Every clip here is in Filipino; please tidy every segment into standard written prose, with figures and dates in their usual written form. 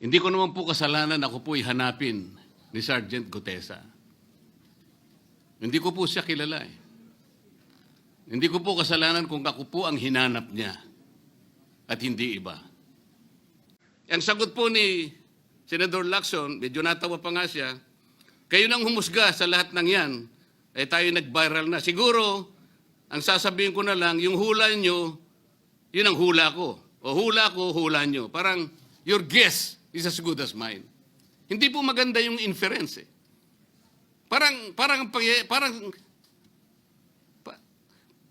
Hindi ko naman po kasalanan ako po'y hanapin ni Sergeant Gutesa. Hindi ko po siya kilala eh. Hindi ko po kasalanan kung ako po ang hinanap niya at hindi iba. Ang sagot po ni Senador Lacson, medyo natawa pa nga siya, kayo nang humusga sa lahat ng yan, eh tayo nag-viral na. Siguro, ang sasabihin ko na lang, yung hula nyo, yun ang hula ko. O hula ko, hula nyo. Parang, your guess is as good as mine. Hindi po maganda yung inference eh. Parang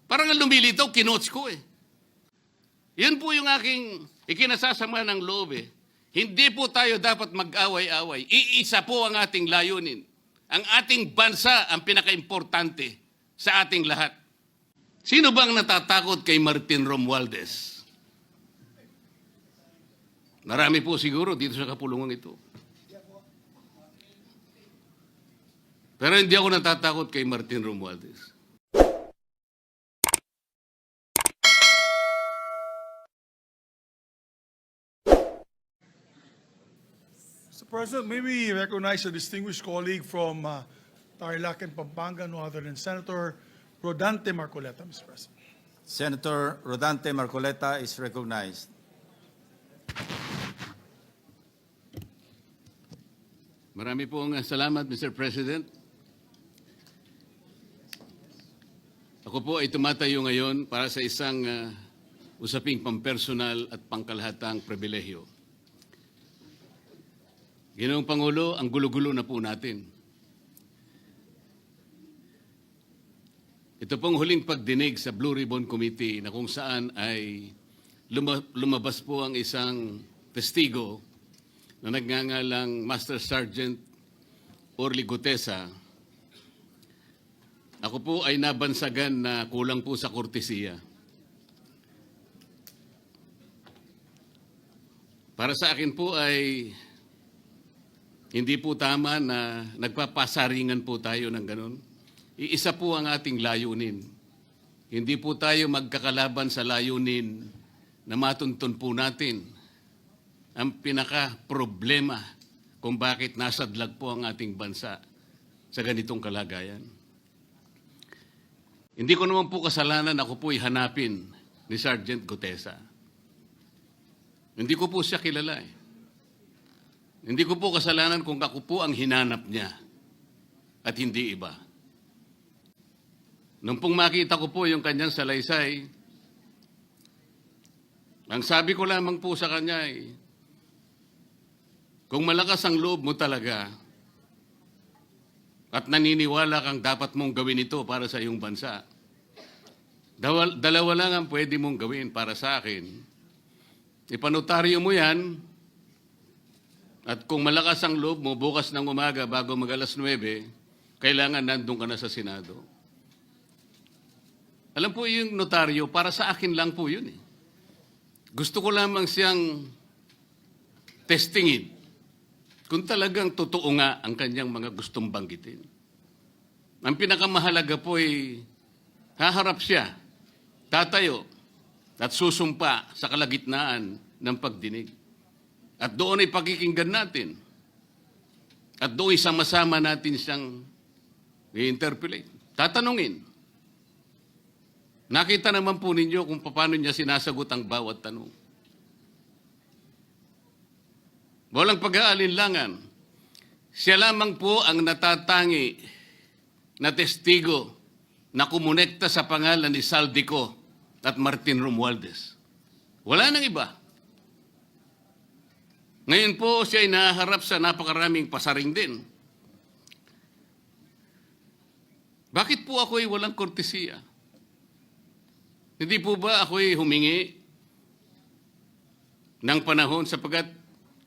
ang lumilitaw, kinots ko eh. Yan po yung aking ikinasasama ng loob eh. Hindi po tayo dapat mag-away-away. Iisa po ang ating layunin. Ang ating bansa ang pinaka-importante sa ating lahat. Sino bang natatakot kay Martin Romualdez? Marami po siguro dito sa kapulungan ito. Pero hindi ako natatakot kay Martin Romualdez. Mr. President, may we recognize a distinguished colleague from Tarlac and Pampanga, no other than Senator Rodante Marcoleta, Mr. President. Senator Rodante Marcoleta is recognized. Marami pong salamat, Mr. President. Ako po ay tumatayo ngayon para sa isang usaping pampersonal at pangkalahatang pribilehyo. Ginoong Pangulo, ang gulo-gulo na po natin. Ito pong huling pagdinig sa Blue Ribbon Committee na kung saan ay lumabas po ang isang testigo na nagngangalang Master Sergeant Orly Gutesa. Ako po ay nabansagan na kulang po sa kortesiya. Para sa akin po ay hindi po tama na nagpapasaringan po tayo ng ganun. Iisa po ang ating layunin. Hindi po tayo magkakalaban sa layunin na matuntun po natin ang pinaka-problema kung bakit nasadlag po ang ating bansa sa ganitong kalagayan. Hindi ko naman po kasalanan ako po'y hanapin ni Sergeant Gutesa. Hindi ko po siya kilala eh. Hindi ko po kasalanan kung ako po ang hinanap niya at hindi iba. Nung pong makita ko po yung kanyang salaysay, ang sabi ko lamang po sa kanya ay, kung malakas ang loob mo talaga at naniniwala kang dapat mong gawin ito para sa iyong bansa, dalawa lang ang pwede mong gawin para sa akin. Ipanotaryo mo yan, at kung malakas ang loob mo, bukas ng umaga bago mag-alas 9, kailangan nandun ka na sa Senado. Alam po yung notaryo, para sa akin lang po yun eh. Gusto ko lamang siyang testingin kung talagang totoo nga ang kanyang mga gustong banggitin. Ang pinakamahalaga po ay haharap siya, tatayo, at susumpa sa kalagitnaan ng pagdinig. At doon ay pakikinggan natin. At doon ay sama-sama natin siyang i-interpolate. Tatanungin. Nakita naman po ninyo kung paano niya sinasagot ang bawat tanong. Walang pag-aalinlangan. Siya lamang po ang natatangi na testigo na kumonekta sa pangalan ni Saldico at Martin Romualdez. Wala nang iba. Ngayon po siya ay naharap sa napakaraming pasaring din. Bakit po ako ay walang kortesiya? Hindi po ba ako ay humingi ng panahon sapagkat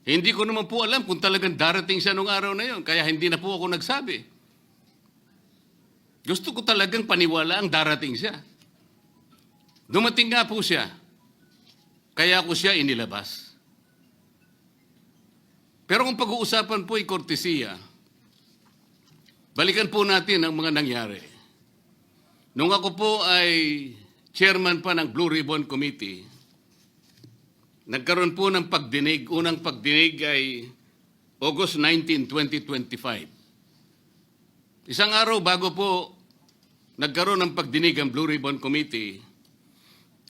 hindi ko naman po alam kung talagang darating siya nung araw na yon, kaya hindi na po ako nagsabi. Gusto ko talagang paniwala ang darating siya. Dumating nga po siya, kaya ako siya inilabas. Pero kung pag-uusapan po ay kortesiya, balikan po natin ang mga nangyari. Nung ako po ay chairman pa ng Blue Ribbon Committee, nagkaroon po ng pagdinig. Unang pagdinig ay August 19, 2025. Isang araw bago po nagkaroon ng pagdinig ang Blue Ribbon Committee,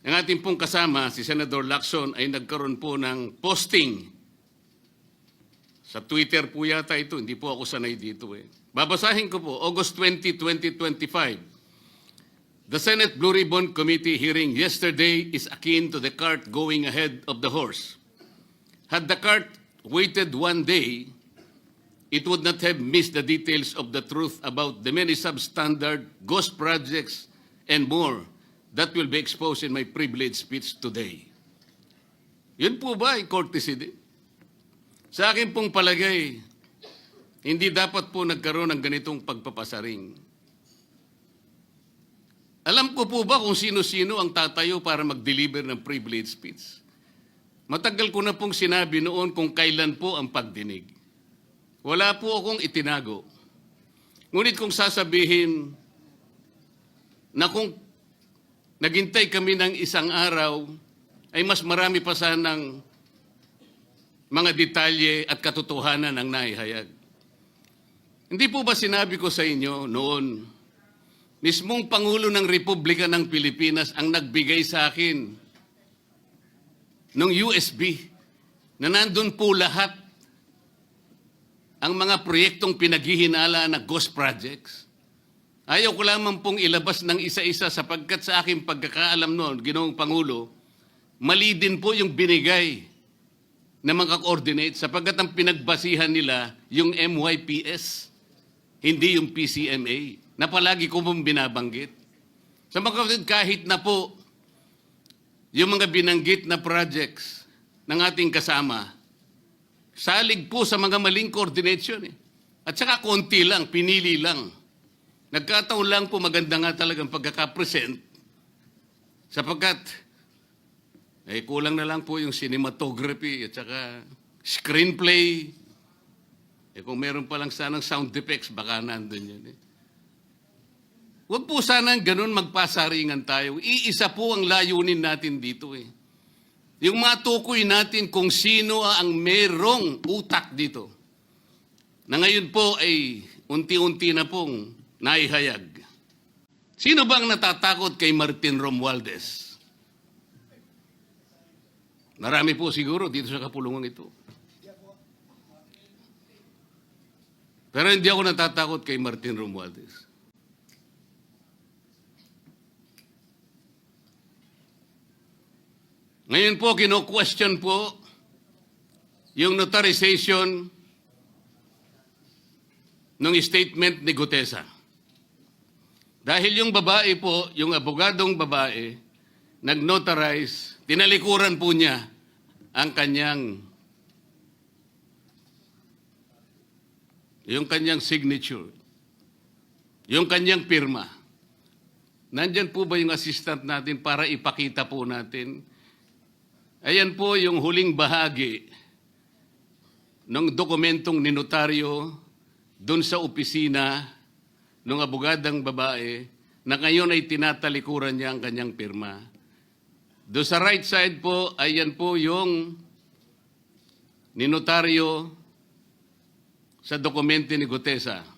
ang ating pong kasama, si Senator Lacson, ay nagkaroon po ng posting. Sa Twitter po yata ito, hindi po ako sanay dito eh. Babasahin ko po, August 20, 2025. The Senate Blue Ribbon Committee hearing yesterday is akin to the cart going ahead of the horse. Had the cart waited one day, it would not have missed the details of the truth about the many substandard ghost projects and more that will be exposed in my privileged speech today. Yun po ba ay courtesy din? Sa akin pong palagay, hindi dapat po nagkaroon ng ganitong pagpapasaring. Alam ko po ba kung sino-sino ang tatayo para mag-deliver ng privilege speech? Matagal ko na pong sinabi noon kung kailan po ang pagdinig. Wala po akong itinago. Ngunit kung sasabihin na kung naghintay kami ng isang araw, ay mas marami pa sanang mga detalye at katotohanan ang naihayag. Hindi po ba sinabi ko sa inyo noon, mismong Pangulo ng Republika ng Pilipinas ang nagbigay sa akin ng USB na nandun po lahat ang mga proyektong pinaghihinala na ghost projects. Ayaw ko lamang pong ilabas ng isa-isa sapagkat sa aking pagkakaalam noon, Ginoong Pangulo, mali din po yung binigay na mga coordinate sapagkat ang pinagbasihan nila yung MYPS, hindi yung PCMA, na palagi ko pong binabanggit. Sa mga kapatid, kahit na po yung mga binanggit na projects ng ating kasama, salig po sa mga maling coordination eh. At saka konti lang, pinili lang. Nagkataon lang po maganda nga talagang pagkakapresent sapagkat kulang na lang po yung cinematography at saka screenplay. Kung meron pa lang sanang sound effects, baka nandun yun eh. Huwag po sanang ganun magpasaringan tayo. Iisa po ang layunin natin dito eh. Yung matukoy natin kung sino ang merong utak dito. Na ngayon po ay unti-unti na pong naihayag. Sino bang natatakot kay Martin Romualdez? Marami po siguro dito sa kapulungan ito. Pero hindi ako natatakot kay Martin Romualdez. Ngayon po, kino-question po yung notarization ng statement ni Gutesa. Dahil yung babae po, yung abogadong babae, nag-notarize, tinalikuran po niya ang yung kanyang signature, yung kanyang pirma. Nandyan po ba yung assistant natin para ipakita po natin? Ayan po yung huling bahagi ng dokumentong ninotaryo doon sa opisina ng abogadang babae na ngayon ay tinatalikuran niya ang kanyang pirma. Doon sa right side po, ayan po yung ninotaryo sa dokumento ni Gutesa.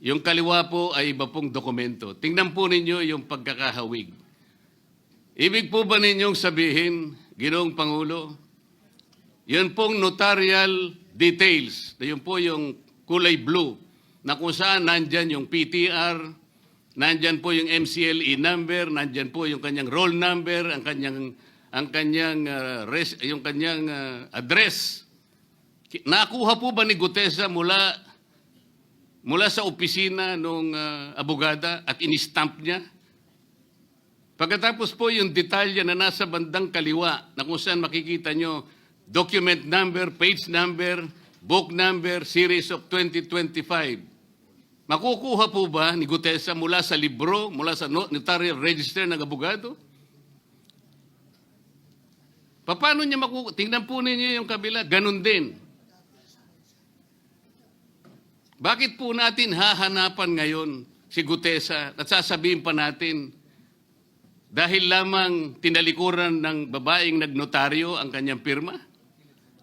Yung kaliwa po ay iba pong dokumento. Tingnan po ninyo yung pagkakahawig. Ibig po ba ninyong sabihin, Ginoong Pangulo, yun pong notarial details, na yun po yung kulay blue, na kung saan nandyan yung PTR, nandyan po yung MCLE number, nandyan po yung kanyang roll number, ang kanyang address. Nakuha po ba ni Gutesa mula sa opisina ng abogada at in-stamp niya? Pagkatapos po yung detalye na nasa bandang kaliwa na kung saan makikita nyo document number, page number, book number, series of 2025. Makukuha po ba ni Gutesa mula sa libro, mula sa notarial register ng abogado? Paano niya makukuha? Tingnan po ninyo yung kabila, ganun din. Bakit po natin hahanapan ngayon si Gutesa at sasabihin pa natin dahil lamang tinalikuran ng babaeng nagnotaryo ang kanyang pirma?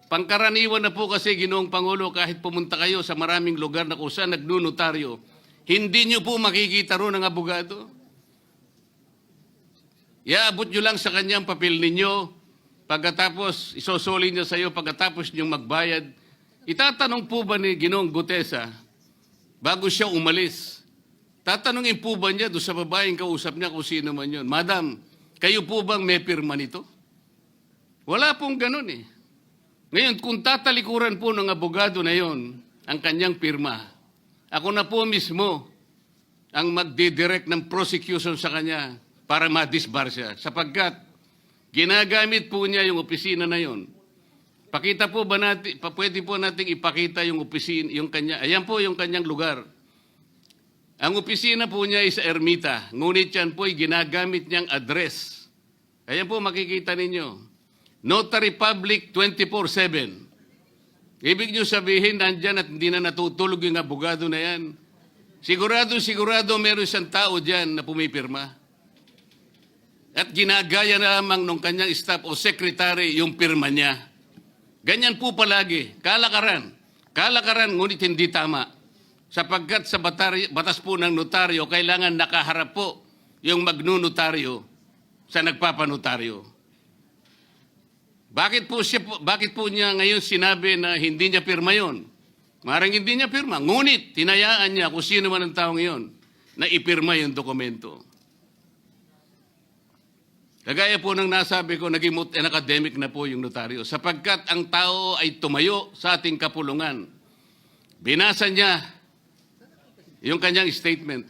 Pangkaraniwan na po kasi, Ginoong Pangulo, kahit pumunta kayo sa maraming lugar na kung saan nagnunotaryo, hindi nyo po makikita roon ang abogado. Iaabot nyo lang sa kanyang papel ninyo, pagkatapos isosoli niya sa iyo, pagkatapos nyo magbayad. Itatanong po ba ni Ginoong Gutesa, bago siya umalis, tatanungin po ba niya doon sa babaeng kausap niya kung sino man yun, Madam, kayo po bang may pirma nito? Wala pong ganun eh. Ngayon, kung tatalikuran po ng abogado na yon ang kanyang pirma, ako na po mismo ang magdidirect ng prosecution sa kanya para ma-disbar siya. Sapagkat ginagamit po niya yung opisina na yon. Pakita po ba natin, pwede po nating ipakita yung opisina, yung kanya, ayan po yung kanyang lugar. Ang opisina po niya ay sa Ermita, ngunit yan po ay ginagamit niyang address. Ayan po makikita ninyo. Notary Public 24/7. Ibig nyo sabihin, nandyan at hindi na natutulog yung abogado na yan. Sigurado meron isang tao dyan na pumipirma. At ginagaya na lamang nung kanyang staff o secretary yung pirma niya. Ganyan po palagi. Kalakaran. Kalakaran, ngunit hindi tama. Sapagkat sa batas po ng notaryo, kailangan nakaharap po yung magnunotaryo sa nagpapanotaryo. Bakit po niya ngayon sinabi na hindi niya pirma yon? Maring hindi niya pirma. Ngunit, tinayaan niya kung sino man ang taong yon na ipirma yung dokumento. Kagaya po ng nasabi ko, naging academic na po yung notaryo. Sapagkat ang tao ay tumayo sa ating kapulungan. Binasa niya yung kanyang statement.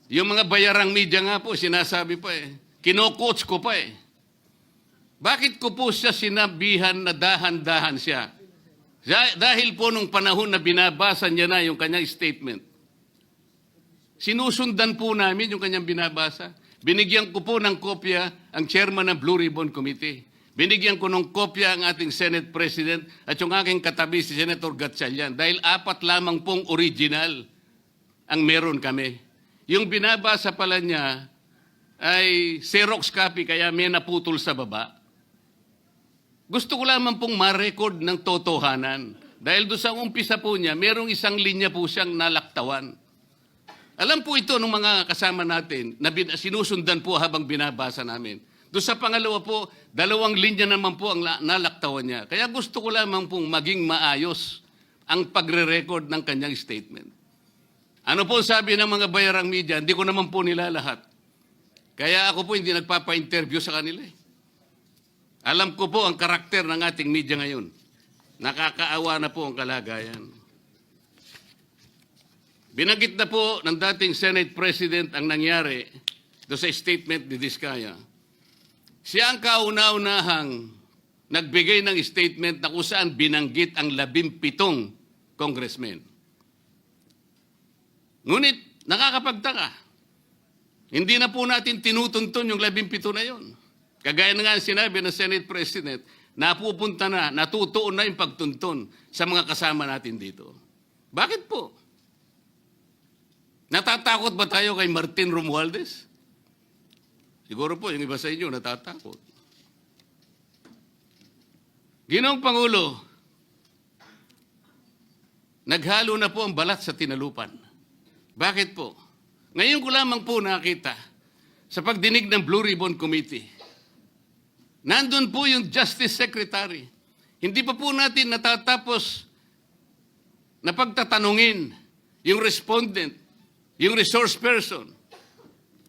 Yung mga bayarang media nga po, sinasabi pa eh. Kino-coach ko pa eh. Bakit ko po siya sinabihan na dahan-dahan siya? Dahil po nung panahon na binabasa niya na yung kanyang statement, sinusundan po namin yung kanyang binabasa. Binigyan ko po ng kopya ang chairman ng Blue Ribbon Committee. Binigyan ko ng kopya ang ating Senate President at yung aking katabi si Senator Gatchalian dahil 4 lamang pong original ang meron kami. Yung binabasa pala niya ay Xerox copy kaya may naputol sa baba. Gusto ko lamang pong ma-record ng totohanan. Dahil doon sa umpisa po niya, merong isang linya po siyang nalaktawan. Alam po ito ng mga kasama natin na sinusundan po habang binabasa namin. Doon sa pangalawa po, 2 linya naman po ang nalaktawan niya. Kaya gusto ko lamang pong maging maayos ang pagre-record ng kanyang statement. Ano po sabi ng mga bayarang media? Hindi ko naman po nila lahat. Kaya ako po hindi nagpapa-interview sa kanila eh. Alam ko po ang karakter ng ating media ngayon. Nakakaawa na po ang kalagayan. Binanggit na po ng dating Senate President ang nangyari do sa statement ni Diskaya. Siya ang kauna-unahang nagbigay ng statement na kung saan binanggit ang 17 congressmen. Ngunit nakakapagtaka. Hindi na po natin tinutuntun yung 17 na yon. Kagaya na nga sinabi ng Senate President, napupunta na, natutuon na yung pagtuntun sa mga kasama natin dito. Bakit po? Natatakot ba tayo kay Martin Romualdez? Siguro po, yung iba sa inyo natatakot. Ginoong Pangulo, naghalo na po ang balat sa tinalupan. Bakit po? Ngayon ko lamang po nakita sa pagdinig ng Blue Ribbon Committee. Nandun po yung Justice Secretary. Hindi pa po natin natatapos na pagtatanungin yung respondent, yung resource person,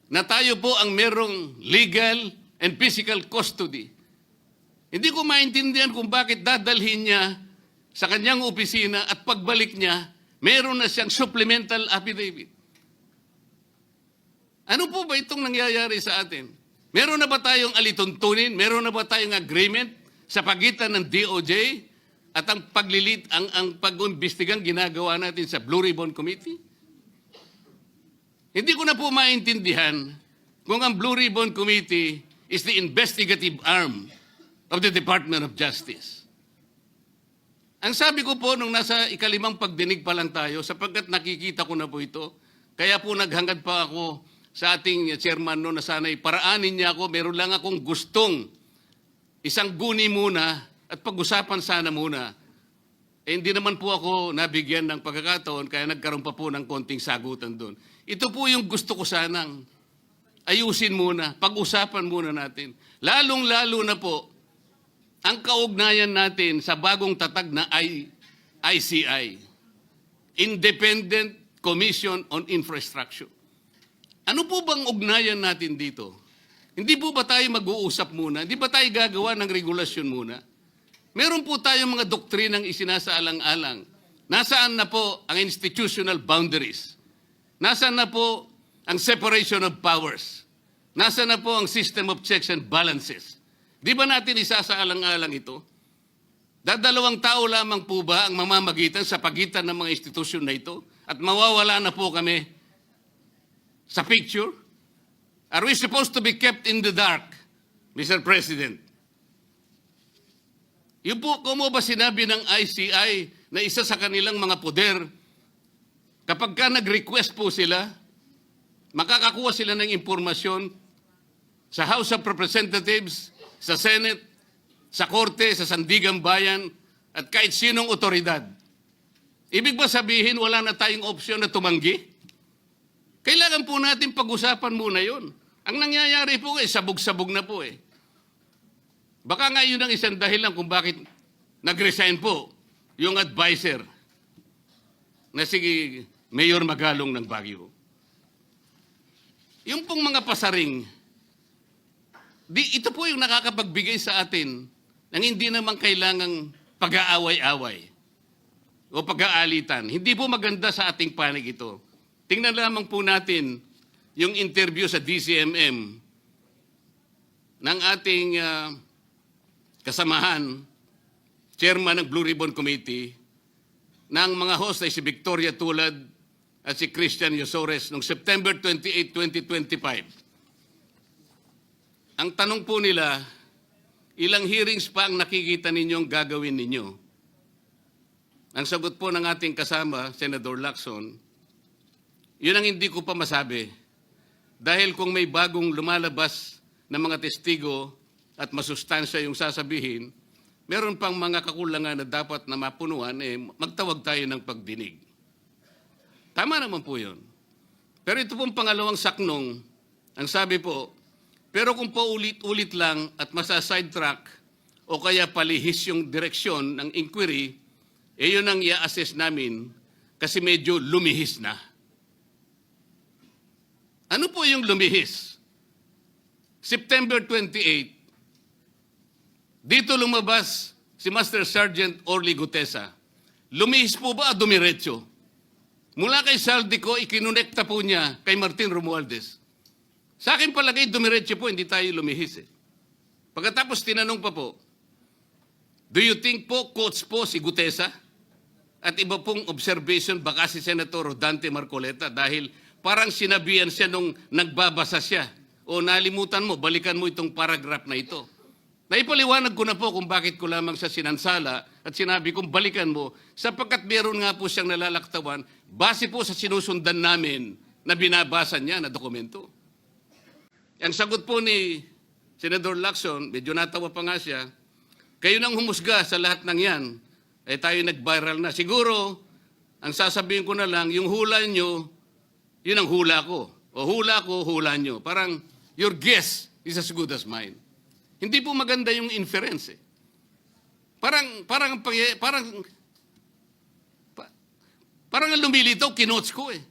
na tayo po ang merong legal and physical custody. Hindi ko maintindihan kung bakit dadalhin niya sa kanyang opisina at pagbalik niya, meron na siyang supplemental affidavit. Ano po ba itong nangyayari sa atin? Meron na ba tayong alituntunin? Meron na ba tayong agreement sa pagitan ng DOJ at ang pag-imbestigang ginagawa natin sa Blue Ribbon Committee? Hindi ko na po maintindihan kung ang Blue Ribbon Committee is the investigative arm of the Department of Justice. Ang sabi ko po nung nasa 5th pagdinig pa lang tayo, sapagkat nakikita ko na po ito, kaya po naghangad pa ako sa ating chairman no, na sana'y paraanin niya ako, meron lang akong gustong isang guni muna at pag-usapan sana muna. Eh, hindi naman po ako nabigyan ng pagkakataon kaya nagkaroon pa po ng konting sagutan doon. Ito po yung gusto ko sanang ayusin muna, pag-usapan muna natin. Lalong-lalo na po ang kaugnayan natin sa bagong tatag na ICI, Independent Commission on Infrastructure. Ano po bang ugnayan natin dito? Hindi po ba tayo mag-uusap muna? Hindi ba tayo gagawa ng regulasyon muna? Meron po tayong mga doktrinang isinasaalang-alang. Nasaan na po ang institutional boundaries? Nasaan na po ang separation of powers? Nasaan na po ang system of checks and balances? Di ba natin isasaalang-alang ito? Dadalawang tao lamang po ba ang mamamagitan sa pagitan ng mga institusyon na ito? At mawawala na po kami sa picture? Are we supposed to be kept in the dark, Mr. President? Yung po, kung mo ba sinabi ng ICI na isa sa kanilang mga poder, kapag ka nag-request po sila, makakakuha sila ng impormasyon sa House of Representatives, sa Senate, sa Korte, sa Sandigang Bayan, at kahit sinong otoridad. Ibig ba sabihin wala na tayong opsyon na tumanggi? Kailangan po natin pag-usapan muna yun. Ang nangyayari po sabog-sabog na po eh. Baka nga yun ang isang dahilan kung bakit nag-resign po yung advisor na si Mayor Magalong ng Baguio. Yung pong mga pasaring, ito po yung nakakapagbigay sa atin ng hindi naman kailangang pag-aaway-away o pag-aalitan. Hindi po maganda sa ating panig ito. Tingnan lamang po natin yung interview sa DCMM ng ating kasamahan, chairman ng Blue Ribbon Committee, ng mga host ay si Victoria Tulad at si Christian Yosores noong September 28, 2025. Ang tanong po nila, ilang hearings pa ang nakikita ninyong gagawin ninyo? Ang sagot po ng ating kasama, Senator Lacson, yun ang hindi ko pa masabi. Dahil kung may bagong lumalabas na mga testigo at masustansya yung sasabihin, meron pang mga kakulangan na dapat na mapunuan, magtawag tayo ng pagdinig. Tama naman po yun. Pero ito pong pangalawang saknong, ang sabi po, pero kung paulit-ulit lang at masa-sidetrack o kaya palihis yung direksyon ng inquiry, yun ang i-assess namin kasi medyo lumihis na. Ano po yung lumihis? September 28, dito lumabas si Master Sergeant Orly Gutesa. Lumihis po ba o dumiretso? Mula kay Saldico, ikinonekta po niya kay Martin Romualdez. Sa akin palagay, dumiretso po, hindi tayo lumihis eh. Pagkatapos tinanong pa po, do you think po, coach po si Gutesa? At iba pong observation, baka si Senator Rodante Marcoleta dahil parang sinabihan siya nung nagbabasa siya. O nalimutan mo, balikan mo itong paragraph na ito. Naipaliwanag ko na po kung bakit ko lamang siya sinansala at sinabi kong balikan mo sapagkat meron nga po siyang nalalaktawan base po sa sinusundan namin na binabasa niya na dokumento. Ang sagot po ni Senator Lacson, medyo natawa pa nga siya, kayo nang humusga sa lahat ng yan, tayo nag-viral na. Siguro, ang sasabihin ko na lang, yung hula nyo, yun ang hula ko. O hula ko, hula nyo. Parang, your guess is as good as mine. Hindi po maganda yung inference eh. Parang ang lumilitaw, kinotes ko eh.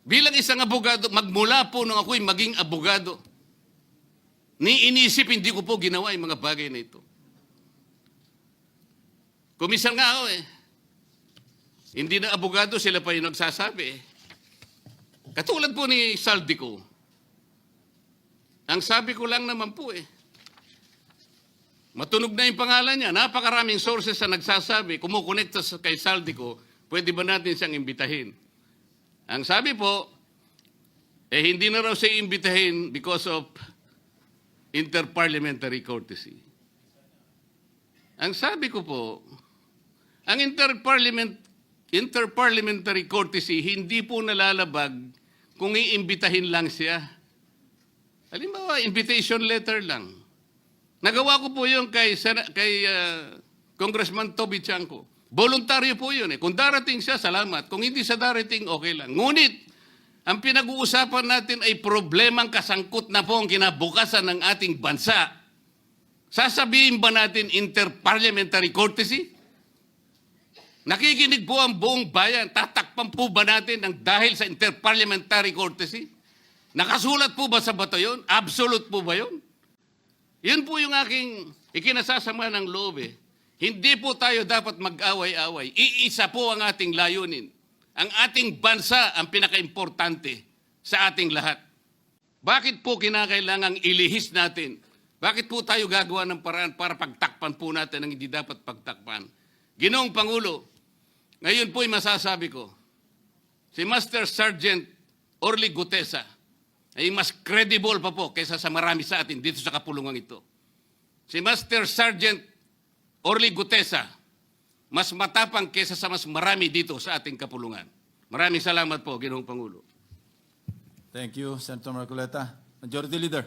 Bilang isang abogado, magmula po nung ako'y maging abogado, inisip, hindi ko po ginawa yung mga bagay na ito. Komisar nga ako eh. Hindi na abogado, sila pa yung nagsasabi eh. Katulad po ni Saldico. Ang sabi ko lang naman po eh. Matunog na yung pangalan niya. Napakaraming sources na nagsasabi, kumukonekta kay Saldico, pwede ba natin siyang imbitahin? Ang sabi po, hindi na raw siya imbitahin because of interparliamentary courtesy. Ang sabi ko po, ang interparliamentary courtesy hindi po nalalabag kung iimbitahin lang siya. Halimbawa, invitation letter lang. Nagawa ko po yun kay Congressman Toby Chanco. Voluntaryo po yun eh. Kung darating siya, salamat. Kung hindi siya darating, okay lang. Ngunit, ang pinag-uusapan natin ay problemang kasangkot na po ang kinabukasan ng ating bansa. Sasabihin ba natin interparliamentary courtesy? Nakikinig po ang buong bayan. Tatakpan po ba natin ang dahil sa interparliamentary courtesy? Nakasulat po ba sa bato yun? Absolute po ba yun? Yun po yung aking ikinasasama ng loob eh. Hindi po tayo dapat mag-away-away. Iisa po ang ating layunin. Ang ating bansa ang pinaka-importante sa ating lahat. Bakit po kinakailangang ilihis natin? Bakit po tayo gagawa ng paraan para pagtakpan po natin ang hindi dapat pagtakpan? Ginoong Pangulo, ngayon po'y masasabi ko, si Master Sergeant Orly Gutesa ay mas credible pa po kaysa sa marami sa atin dito sa kapulungan ito. Si Master Sergeant Orly Gutesa, mas matapang kaysa sa mas marami dito sa ating kapulungan. Maraming salamat po, Ginoong Pangulo. Thank you, Senator Marcoleta. Majority Leader.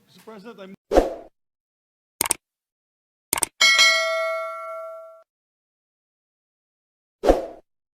Mr. President,